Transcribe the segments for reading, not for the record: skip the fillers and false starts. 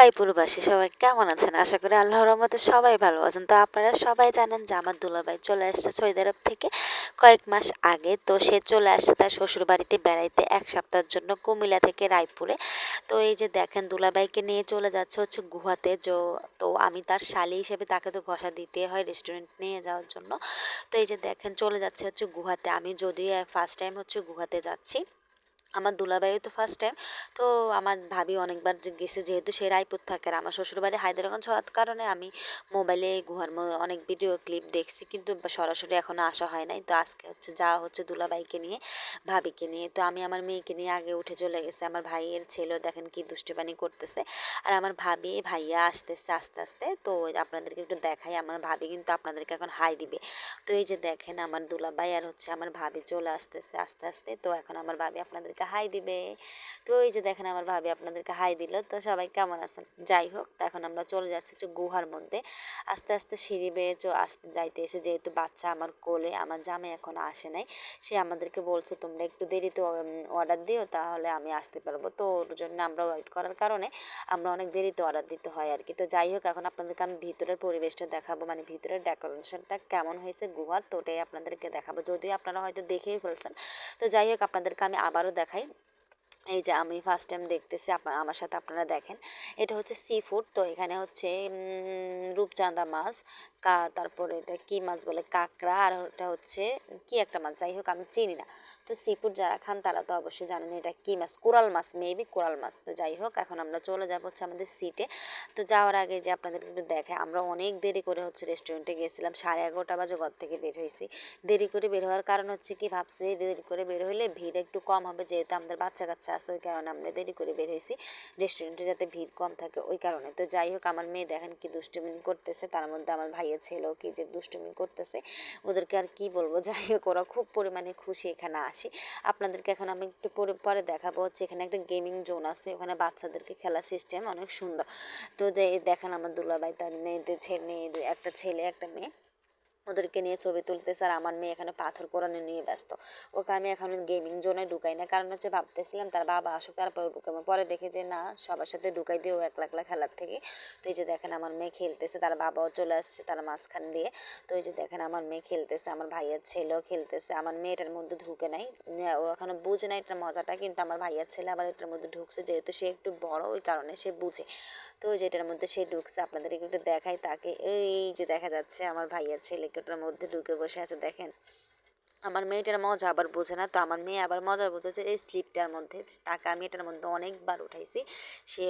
রায়পুরবাসী সবাই কেমন আছেন? আশা করি আল্লাহর রহমতে সবাই ভালো আছেন। তো আপনারা সবাই জানেন যে আমার দুলাভাই চলে আসছে সৌদি আরব থেকে কয়েক মাস আগে। তো সে চলে আসছে তার শ্বশুরবাড়িতে বেড়াইতে ১ সপ্তাহের জন্য কুমিল্লা থেকে রায়পুরে। তো এই যে দেখেন দুলাভাইকে নিয়ে চলে যাচ্ছে হচ্ছে গুহাতে। তো আমি তার শালি হিসেবে তাকে তো ঘষা দিতে হয় রেস্টুরেন্ট নিয়ে যাওয়ার জন্য। তো এই যে দেখেন চলে যাচ্ছে হচ্ছে গুহাতে। আমি যদিও ফার্স্ট টাইম হচ্ছে গুহাতে যাচ্ছি। আমার দুলাভাইও তো ফার্স্ট টাইম। তো আমার ভাবি অনেকবার গেছে, যেহেতু সে রায়পুর থাকে আর আমার শ্বশুরবাড়ি হায়দ্রাবাদ হওয়ার কারণে আমি মোবাইলে গুহার অনেক ভিডিও ক্লিপ দেখছি, কিন্তু সরাসরি এখনো আসা হয় নাই। তো আজকে হচ্ছে যাওয়া হচ্ছে দুলাভাইকে নিয়ে, ভাবিকে নিয়ে। তো আমি আমার মেয়েকে নিয়ে আগে উঠে চলে গেছে। আমার ভাইয়ের ছেলেও দেখেন কি দুষ্টিবানি করতেছে। আর আমার ভাবি ভাইয়া আসতেছে আস্তে আস্তে। তো আপনাদেরকে একটু দেখাই, আমার ভাবি কিন্তু আপনাদেরকে এখন হাই দিবে। তো এই যে দেখেন আমার দুলাভাই আর হচ্ছে আমার ভাবি চলে আসতেছে আস্তে আস্তে। তো এখন আমার ভাবি আপনাদেরকে হাই দিবে। তো এই যে দেখেন আমার ভাবি আপনাদেরকে হাই দিল। তো সবাই কেমন আছেন? যাই হোক, তো এখন আমরা চলে যাচ্ছি হচ্ছে গুহার মধ্যে। আস্তে আস্তে সিঁড়ি বেয়ে আসতে যাইতে এসে, যেহেতু বাচ্চা আমার কোলে, আমার জামাই এখনো আসে নাই, সে আমাদেরকে বলছে তোমরা একটু দেরিতে অর্ডার দিও, তাহলে আমি আসতে পারবো। তো ওর জন্য আমরা ওয়েট করার কারণে আমরা অনেক দেরিতে অর্ডার দিতে হয় আর কি। তো যাই হোক, এখন আপনাদেরকে আমি ভিতরের পরিবেশটা দেখাবো, মানে ভিতরের ডেকোরেশনটা কেমন হয়েছে গুহার, তো ওটাই আপনাদেরকে দেখাবো, যদিও আপনারা হয়তো দেখেই ফেলছেন। তো যাই হোক, আপনাদেরকে আমি আবারও দেখাই। এই যে আমি ফার্স্ট টাইম দেখতেছি, আমার সাথে আপনারা দেখেন। এটা হচ্ছে সি ফুড। তো এখানে হচ্ছে রূপচাঁদা মাছ, তারপরে এটা কি মাছ বলে, কাঁকড়া, আর ওটা হচ্ছে কি একটা মাছ, যাই হোক আমি চিনি না। তো সি ফুড যারা খান তারা তো অবশ্যই জানেন এটা কি মাছ, কোরাল মাছ, মেবি কোরাল মাছ। তো যাই হোক, এখন আমরা চলে যাবো হচ্ছে আমাদের সিটে। তো যাওয়ার আগে যে আপনাদের একটু দেখায়, আমরা অনেক দেরি করে হচ্ছে রেস্টুরেন্টে গেছিলাম, 11:30 বাজে ঘর থেকে বের হয়েছি। দেরি করে বের হওয়ার কারণ হচ্ছে কি, ভাবছি দেরি করে বের হলে ভিড় একটু কম হবে, যেহেতু আমাদের বাচ্চা কাচ্চা আছে, ওই কারণে আমরা দেরি করে বের হয়েছি, রেস্টুরেন্টে যাতে ভিড় কম থাকে ওই কারণে। তো যাই হোক, আমার মেয়ে দেখেন কি দুষ্টুমি করতেছে, তার মধ্যে আমার ভাইয়ের ছেলেও কি যে দুষ্টুমি করতেছে, ওদেরকে আর কি বলবো। যাই হোক, ওরা খুব পরিমাণে খুশি এখানে আসি। আপনাদেরকে এখন আমি একটু পরে পরে দেখাবো হচ্ছে, এখানে একটা গেমিং জোন আছে, ওখানে বাচ্চাদেরকে খেলার সিস্টেম অনেক সুন্দর। তো যে দেখেন আমার দুলাভাই তার মেয়েদের একটা ছেলে একটা মেয়ে, ওদেরকে নিয়ে ছবি তুলতেছে। আর আমার মেয়ে এখানে পাথর কোরানো নিয়ে ব্যস্ত। ওকে আমি এখন গেমিং জোনে ঢুকাই না, কারণ হচ্ছে ভাবতেছিলাম তার বাবা আসুক তারপরে ঢুকাবো, পরে দেখে যে না, সবার সাথে ঢুকাই দিয়ে ও একলা একলা খেলার থেকে। তো এই যে দেখেন আমার মেয়ে খেলতেছে, তার বাবাও চলে আসছে তার মাঝখান দিয়ে। তো এই যে দেখেন আমার মেয়ে খেলতেছে, আমার ভাইয়ের ছেলেও খেলতেছে। আমার মেয়ে এটার মধ্যে ঢুকে নাই, ও এখনো বুঝে নাই এটার মজাটা, কিন্তু আমার ভাইয়ের ছেলে আবার এটার মধ্যে ঢুকছে, যেহেতু সে একটু বড় ওই কারণে সে বুঝে। তো যেটার মধ্যে সে ঢুকছে, আপনাদের একটু দেখাই তাকে। এই যে দেখা যাচ্ছে আমার ভাইয়ার ছেলেকে ওটার মধ্যে ঢুকে বসে আছে, দেখেন। আমার মেয়েটার মজা আবার বোঝে না। তো আমার মেয়ে আবার মজা বুঝেছে এই স্লিপটার মধ্যে, তাকে আমি এটার মধ্যে অনেকবার উঠাইছি। সে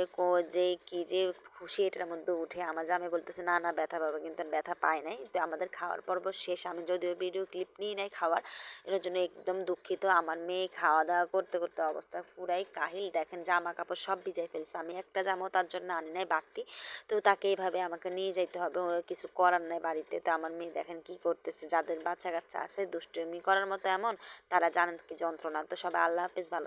যে কি যে খুশি এটার মধ্যে উঠে, আমার জামাই বলতেছে না না ব্যথা পাবে, কিন্তু ব্যথা পায় নাই। তো আমাদের খাওয়ার পর্ব শেষ, আমি যদিও ভিডিও ক্লিপ নিই নাই খাওয়ার, এর জন্য একদম দুঃখিত। আমার মেয়ে খাওয়া দাওয়া করতে করতে অবস্থা পুরাই কাহিল, দেখেন জামা কাপড় সব ভিজাই ফেলছে। আমি একটা জামাও তার জন্য আনি নাই বাড়তি। তো তাকে এইভাবে আমাকে নিয়ে যাইতে হবে, ও কিছু করার নাই বাড়িতে। তো আমার মেয়ে দেখেন কি করতেছে, যাদের বাচ্চা কাচ্চা আছে দুষ্টুমি করার মতো এমন, তারা জানেন কি যন্ত্রণা। তো সবাই আল্লাহ হাফেজ, ভালো